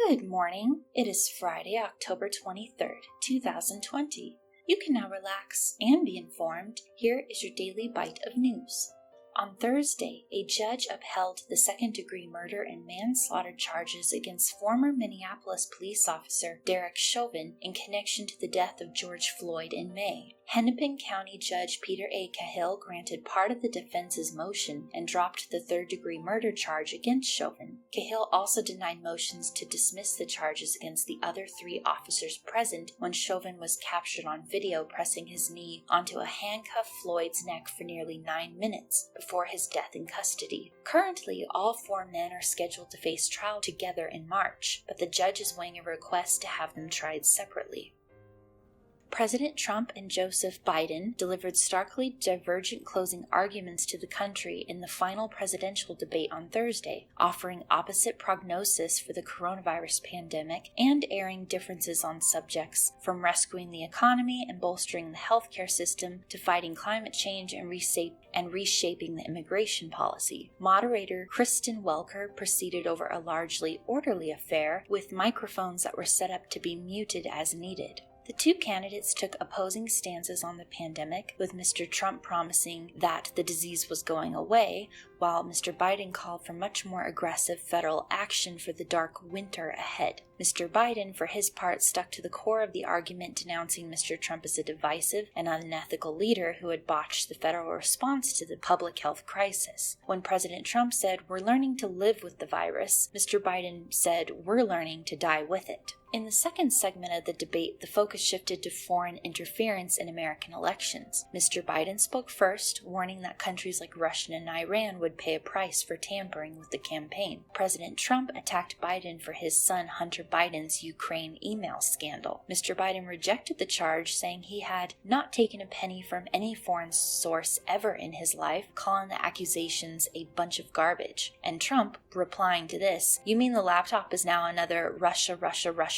Good morning. It is Friday, October 23rd, 2020. You can now relax and be informed. Here is your daily bite of news. On Thursday, a judge upheld the second-degree murder and manslaughter charges against former Minneapolis police officer Derek Chauvin in connection to the death of George Floyd in May. Hennepin County Judge Peter A. Cahill granted part of the defense's motion and dropped the third-degree murder charge against Chauvin. Cahill also denied motions to dismiss the charges against the other three officers present when Chauvin was captured on video pressing his knee onto a handcuffed Floyd's neck for nearly 9 minutes before his death in custody. Currently, all four men are scheduled to face trial together in March, but the judge is weighing a request to have them tried separately. President Trump and Joseph Biden delivered starkly divergent closing arguments to the country in the final presidential debate on Thursday, offering opposite prognosis for the coronavirus pandemic and airing differences on subjects from rescuing the economy and bolstering the healthcare system to fighting climate change and reshaping the immigration policy. Moderator Kristen Welker proceeded over a largely orderly affair with microphones that were set up to be muted as needed. The two candidates took opposing stances on the pandemic, with Mr. Trump promising that the disease was going away, while Mr. Biden called for much more aggressive federal action for the dark winter ahead. Mr. Biden, for his part, stuck to the core of the argument, denouncing Mr. Trump as a divisive and unethical leader who had botched the federal response to the public health crisis. When President Trump said, "We're learning to live with the virus," Mr. Biden said, "We're learning to die with it." In the second segment of the debate, the focus shifted to foreign interference in American elections. Mr. Biden spoke first, warning that countries like Russia and Iran would pay a price for tampering with the campaign. President Trump attacked Biden for his son Hunter Biden's Ukraine email scandal. Mr. Biden rejected the charge, saying he had not taken a penny from any foreign source ever in his life, calling the accusations a bunch of garbage. And Trump, replying to this, "You mean the laptop is now another Russia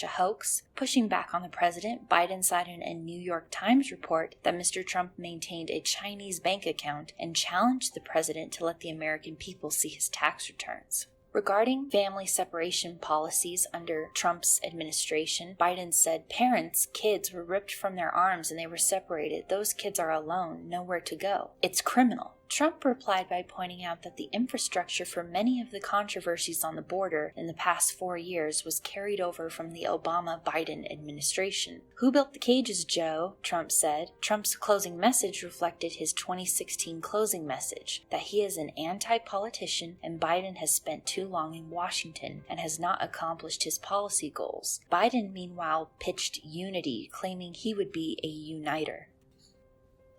hoax?" Pushing back on the president, Biden cited a New York Times report that Mr. Trump maintained a Chinese bank account and challenged the president to let the American people see his tax returns. Regarding family separation policies under Trump's administration, Biden said kids were ripped from their arms and they were separated. Those kids are alone, nowhere to go. It's criminal. Trump replied by pointing out that the infrastructure for many of the controversies on the border in the past 4 years was carried over from the Obama-Biden administration. "Who built the cages, Joe?" Trump said. Trump's closing message reflected his 2016 closing message, that he is an anti-politician and Biden has spent too long in Washington and has not accomplished his policy goals. Biden, meanwhile, pitched unity, claiming he would be a uniter.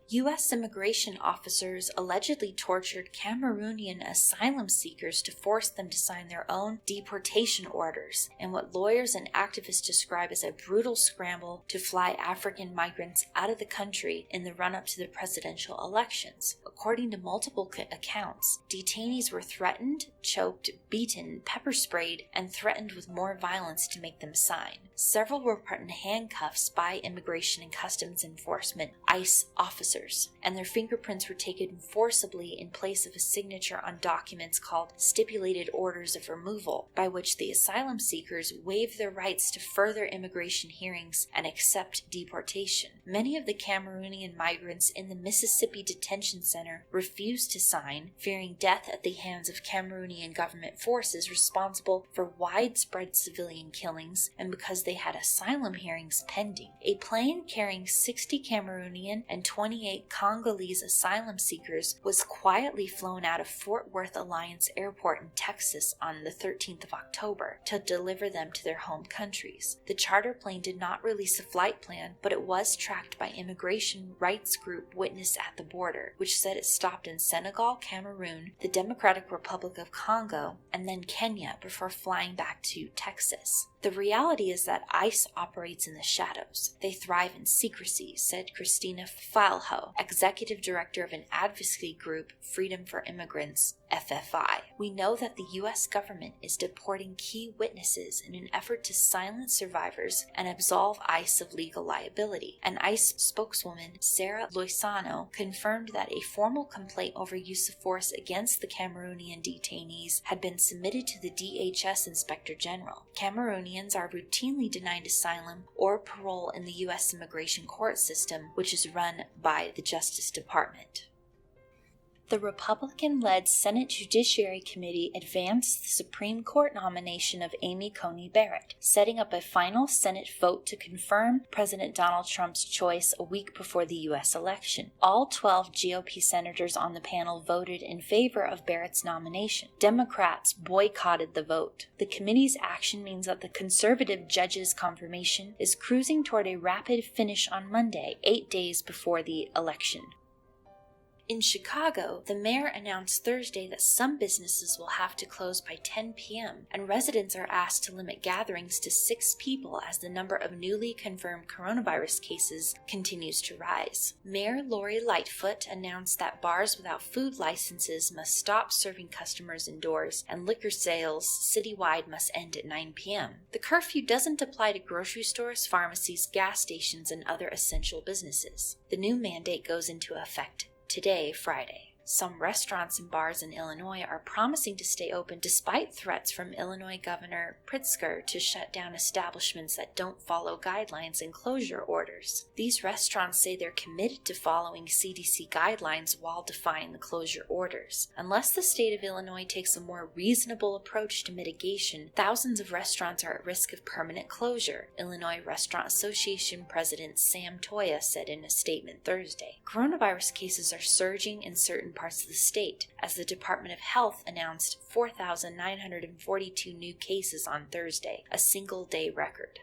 U.S. immigration officers allegedly tortured Cameroonian asylum seekers to force them to sign their own deportation orders in what lawyers and activists describe as a brutal scramble to fly African migrants out of the country in the run-up to the presidential elections. According to multiple accounts, detainees were threatened, choked, beaten, pepper-sprayed, and threatened with more violence to make them sign. Several were put in handcuffs by Immigration and Customs Enforcement ICE officers, and their fingerprints were taken forcibly in place of a signature on documents called stipulated orders of removal, by which the asylum seekers waived their rights to further immigration hearings and accept deportation. Many of the Cameroonian migrants in the Mississippi Detention Center refused to sign, fearing death at the hands of Cameroonian government forces responsible for widespread civilian killings, and because they had asylum hearings pending. A plane carrying 60 Cameroonian and 28 Congolese asylum seekers was quietly flown out of Fort Worth Alliance Airport in Texas on the 13th of October to deliver them to their home countries. The charter plane did not release a flight plan, but it was tracked by immigration rights group Witness at the Border, which said it stopped in Senegal, Cameroon, the Democratic Republic of Congo, and then Kenya before flying back to Texas. The reality is that ICE operates in the shadows. They thrive in secrecy, said Christina Feilhaus, Idaho, executive director of an advocacy group, Freedom for Immigrants, FFI. We know that the U.S. government is deporting key witnesses in an effort to silence survivors and absolve ICE of legal liability. An ICE spokeswoman, Sarah Loisano, confirmed that a formal complaint over use of force against the Cameroonian detainees had been submitted to the DHS Inspector General. Cameroonians are routinely denied asylum or parole in the U.S. immigration court system, which is run by the Justice Department. The Republican-led Senate Judiciary Committee advanced the Supreme Court nomination of Amy Coney Barrett, setting up a final Senate vote to confirm President Donald Trump's choice a week before the U.S. election. All 12 GOP senators on the panel voted in favor of Barrett's nomination. Democrats boycotted the vote. The committee's action means that the conservative judge's confirmation is cruising toward a rapid finish on Monday, 8 days before the election. In Chicago, the mayor announced Thursday that some businesses will have to close by 10 p.m., and residents are asked to limit gatherings to 6 people as the number of newly confirmed coronavirus cases continues to rise. Mayor Lori Lightfoot announced that bars without food licenses must stop serving customers indoors, and liquor sales citywide must end at 9 p.m. The curfew doesn't apply to grocery stores, pharmacies, gas stations, and other essential businesses. The new mandate goes into effect today, Friday. Some restaurants and bars in Illinois are promising to stay open despite threats from Illinois Governor Pritzker to shut down establishments that don't follow guidelines and closure orders. These restaurants say they're committed to following CDC guidelines while defying the closure orders. Unless the state of Illinois takes a more reasonable approach to mitigation, thousands of restaurants are at risk of permanent closure, Illinois Restaurant Association President Sam Toya said in a statement Thursday. Coronavirus cases are surging in certain parts of the state, as the Department of Health announced 4,942 new cases on Thursday, a single-day record.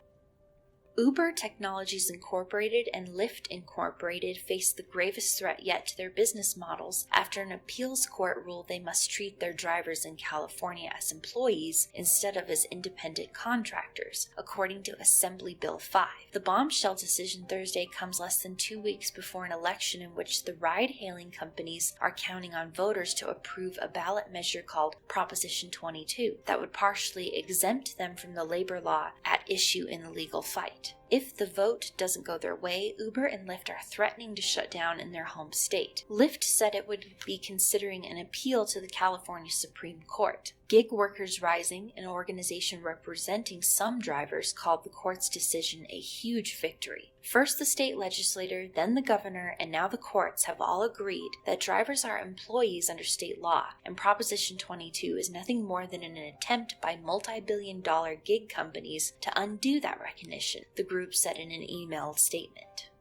Uber Technologies Incorporated and Lyft Incorporated face the gravest threat yet to their business models after an appeals court ruled they must treat their drivers in California as employees instead of as independent contractors, according to Assembly Bill 5. The bombshell decision Thursday comes less than 2 weeks before an election in which the ride-hailing companies are counting on voters to approve a ballot measure called Proposition 22 that would partially exempt them from the labor law at issue in the legal fight. If the vote doesn't go their way, Uber and Lyft are threatening to shut down in their home state. Lyft said it would be considering an appeal to the California Supreme Court. Gig Workers Rising, an organization representing some drivers, called the court's decision a huge victory. First the state legislature, then the governor, and now the courts have all agreed that drivers are employees under state law, and Proposition 22 is nothing more than an attempt by multi-billion-dollar gig companies to undo that recognition, the group said in an emailed statement.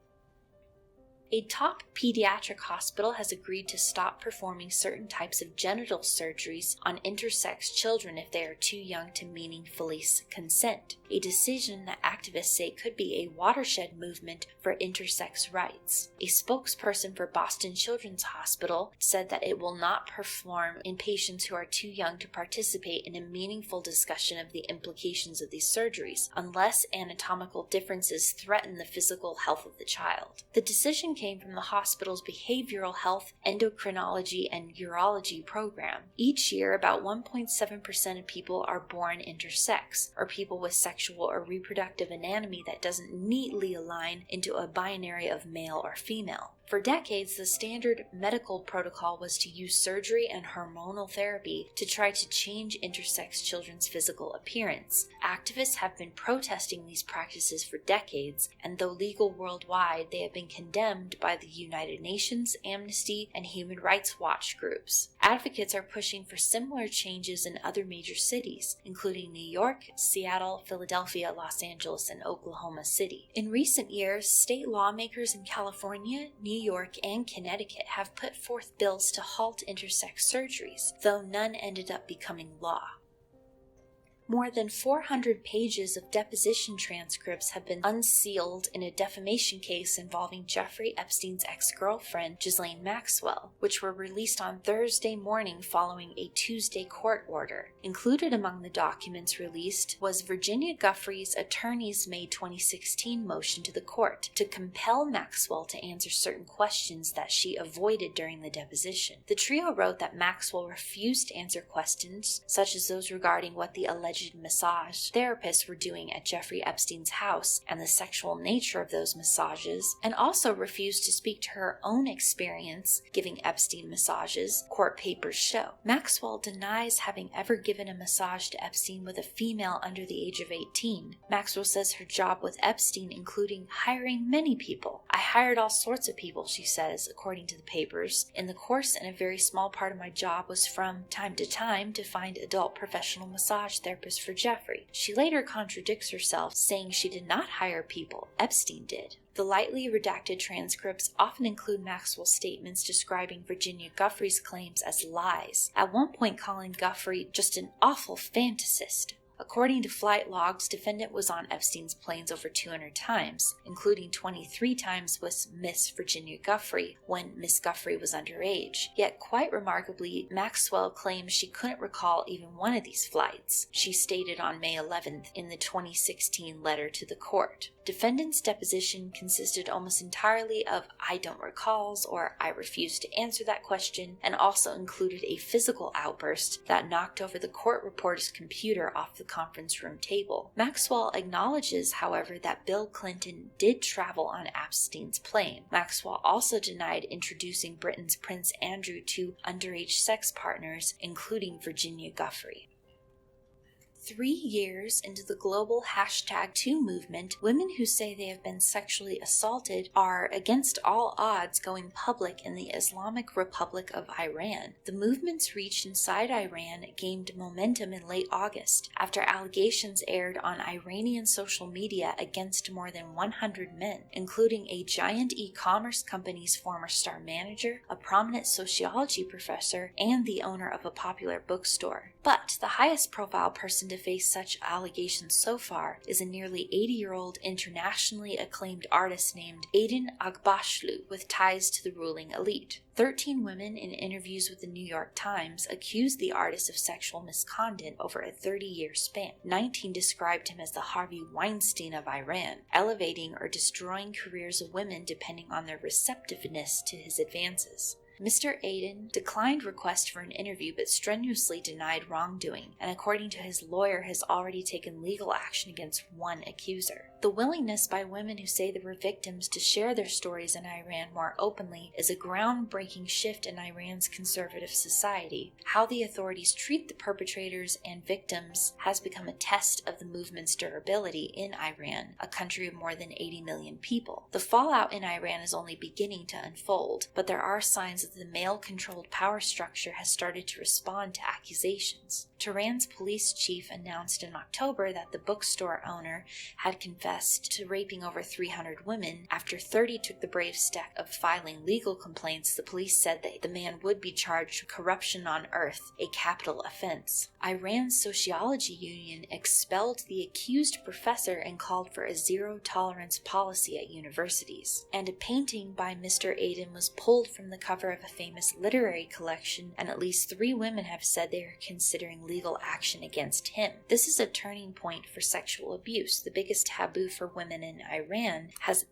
A top pediatric hospital has agreed to stop performing certain types of genital surgeries on intersex children if they are too young to meaningfully consent, a decision that activists say could be a watershed movement for intersex rights. A spokesperson for Boston Children's Hospital said that it will not perform in patients who are too young to participate in a meaningful discussion of the implications of these surgeries, unless anatomical differences threaten the physical health of the child. The decision came from the hospital's behavioral health, endocrinology, and urology program. Each year, about 1.7% of people are born intersex, or people with sexual or reproductive anatomy that doesn't neatly align into a binary of male or female. For decades, the standard medical protocol was to use surgery and hormonal therapy to try to change intersex children's physical appearance. Activists have been protesting these practices for decades, and though legal worldwide, they have been condemned by the United Nations, Amnesty, and Human Rights Watch groups. Advocates are pushing for similar changes in other major cities, including New York, Seattle, Philadelphia, Los Angeles, and Oklahoma City. In recent years, state lawmakers in California, New York, and Connecticut have put forth bills to halt intersex surgeries, though none ended up becoming law. More than 400 pages of deposition transcripts have been unsealed in a defamation case involving Jeffrey Epstein's ex-girlfriend, Ghislaine Maxwell, which were released on Thursday morning following a Tuesday court order. Included among the documents released was Virginia Giuffre's attorney's May 2016 motion to the court to compel Maxwell to answer certain questions that she avoided during the deposition. The trio wrote that Maxwell refused to answer questions, such as those regarding what the alleged massage therapists were doing at Jeffrey Epstein's house and the sexual nature of those massages, and also refused to speak to her own experience giving Epstein massages, court papers show. Maxwell denies having ever given a massage to Epstein with a female under the age of 18. Maxwell says her job with Epstein including hiring many people. "I hired all sorts of people," she says, according to the papers. "In the course, and a very small part of my job was from time to time to find adult professional massage therapists for Jeffrey." She later contradicts herself, saying she did not hire people, Epstein did. The lightly redacted transcripts often include Maxwell's statements describing Virginia Giuffre's claims as lies, at one point calling Giuffre just an awful fantasist. According to flight logs, defendant was on Epstein's planes over 200 times, including 23 times with Miss Virginia Giuffre when Miss Giuffre was underage. Yet, quite remarkably, Maxwell claims she couldn't recall even one of these flights. She stated on May 11th in the 2016 letter to the court. Defendant's deposition consisted almost entirely of "I don't recalls" or "I refuse to answer that question," and also included a physical outburst that knocked over the court reporter's computer off the conference room table. Maxwell acknowledges, however, that Bill Clinton did travel on Epstein's plane. Maxwell also denied introducing Britain's Prince Andrew to underage sex partners, including Virginia Giuffre. 3 years into the global #2 movement, women who say they have been sexually assaulted are, against all odds, going public in the Islamic Republic of Iran. The movement's reach inside Iran gained momentum in late August after allegations aired on Iranian social media against more than 100 men, including a giant e-commerce company's former star manager, a prominent sociology professor, and the owner of a popular bookstore. But the highest profile person to face such allegations so far is a nearly 80-year-old internationally acclaimed artist named Aydin Akbashlu with ties to the ruling elite. 13 women in interviews with the New York Times accused the artist of sexual misconduct over a 30-year span. 19 described him as the Harvey Weinstein of Iran, elevating or destroying careers of women depending on their receptiveness to his advances. Mr. Aydin declined request for an interview but strenuously denied wrongdoing, and according to his lawyer has already taken legal action against one accuser. The willingness by women who say they were victims to share their stories in Iran more openly is a groundbreaking shift in Iran's conservative society. How the authorities treat the perpetrators and victims has become a test of the movement's durability in Iran, a country of more than 80 million people. The fallout in Iran is only beginning to unfold, but there are signs that the male-controlled power structure has started to respond to accusations. Tehran's police chief announced in October that the bookstore owner had confessed to raping over 300 women. After 30 took the brave step of filing legal complaints, the police said that the man would be charged with corruption on earth, a capital offense. Iran's sociology union expelled the accused professor and called for a zero-tolerance policy at universities. And a painting by Mr. Aydin was pulled from the cover of a famous literary collection, and at least 3 women have said they are considering legal action against him. This is a turning point for sexual abuse. The biggest taboo for women in Iran has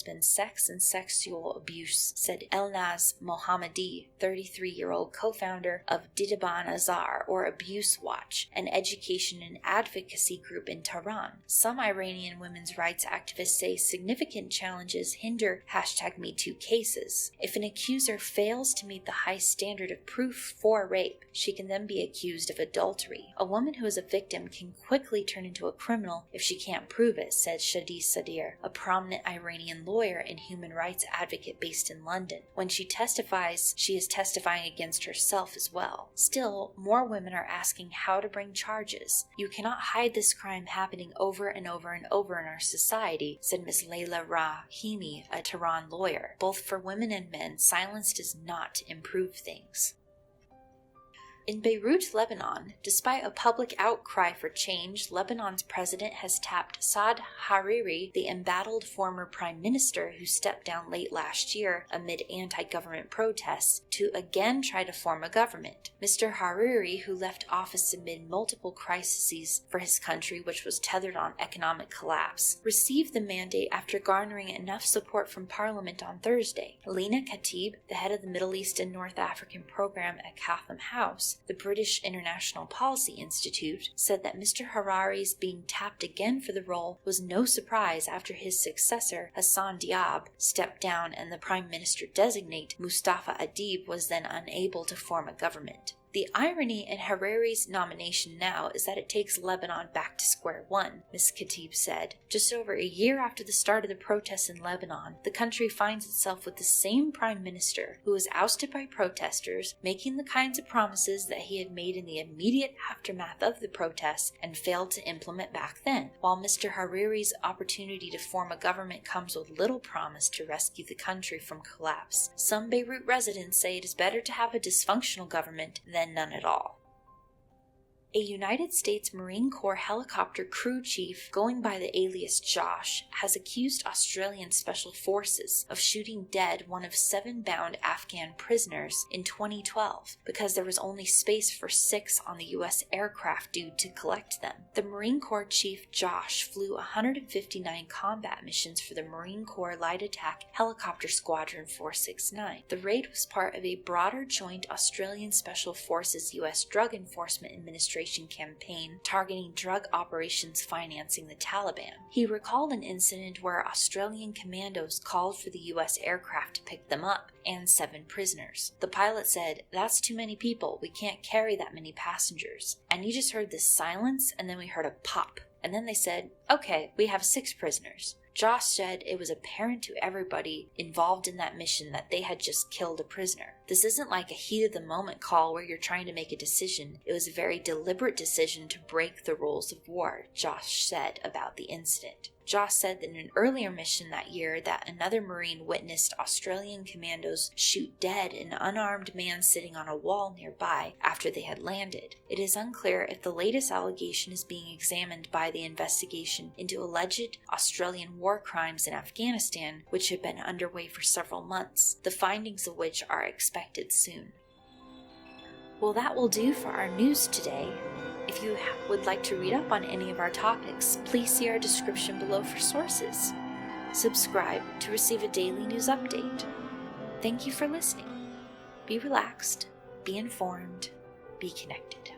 been sex and sexual abuse, said Elnaz Mohammadi, 33-year-old co-founder of DBON Azar, or Abuse Watch, an education and advocacy group in Tehran. Some Iranian women's rights activists say significant challenges hinder #MeToo cases. If an accuser fails to meet the high standard of proof for rape, she can then be accused of adultery. A woman who is a victim can quickly turn into a criminal if she can't prove it, said Shadi Sadir, a prominent Iranian lawyer and human rights advocate based in London. When she testifies, she is testifying against herself as well. Still, more women are asking how to bring charges. You cannot hide this crime happening over and over and over in our society, said Ms. Layla Rahimi, a Tehran lawyer. Both for women and men, silence does not improve things. In Beirut, Lebanon, despite a public outcry for change, Lebanon's president has tapped Saad Hariri, the embattled former prime minister who stepped down late last year amid anti-government protests, to again try to form a government. Mr. Hariri, who left office amid multiple crises for his country, which was tethered on economic collapse, received the mandate after garnering enough support from Parliament on Thursday. Lena Khatib, the head of the Middle East and North African program at Chatham House, the British International Policy Institute, said that Mr. Harari's being tapped again for the role was no surprise after his successor, Hassan Diab, stepped down and the Prime Minister-designate, Mustafa Adib, was then unable to form a government. The irony in Harari's nomination now is that it takes Lebanon back to square one, Ms. Khatib said. Just over a year after the start of the protests in Lebanon, the country finds itself with the same prime minister who was ousted by protesters, making the kinds of promises that he had made in the immediate aftermath of the protests and failed to implement back then. While Mr. Hariri's opportunity to form a government comes with little promise to rescue the country from collapse, some Beirut residents say it is better to have a dysfunctional government than none at all. A United States Marine Corps helicopter crew chief, going by the alias Josh, has accused Australian Special Forces of shooting dead one of 7 bound Afghan prisoners in 2012 because there was only space for 6 on the U.S. aircraft due to collect them. The Marine Corps chief Josh flew 159 combat missions for the Marine Corps Light Attack Helicopter Squadron 469. The raid was part of a broader joint Australian Special Forces U.S. Drug Enforcement Administration campaign targeting drug operations financing the Taliban. He recalled an incident where Australian commandos called for the U.S. aircraft to pick them up and 7 prisoners. The pilot said, "That's too many people, we can't carry that many passengers." And you just heard this silence, and then we heard a pop. And then they said, "Okay, we have 6 prisoners." Josh said it was apparent to everybody involved in that mission that they had just killed a prisoner. This isn't like a heat-of-the-moment call where you're trying to make a decision. It was a very deliberate decision to break the rules of war, Josh said about the incident. Josh said that in an earlier mission that year that another Marine witnessed Australian commandos shoot dead an unarmed man sitting on a wall nearby after they had landed. It is unclear if the latest allegation is being examined by the investigation into alleged Australian war crimes in Afghanistan, which had been underway for several months, the findings of which are expected soon. Well, that will do for our news today. If you would like to read up on any of our topics, please see our description below for sources. Subscribe to receive a daily news update. Thank you for listening. Be relaxed, be informed, be connected.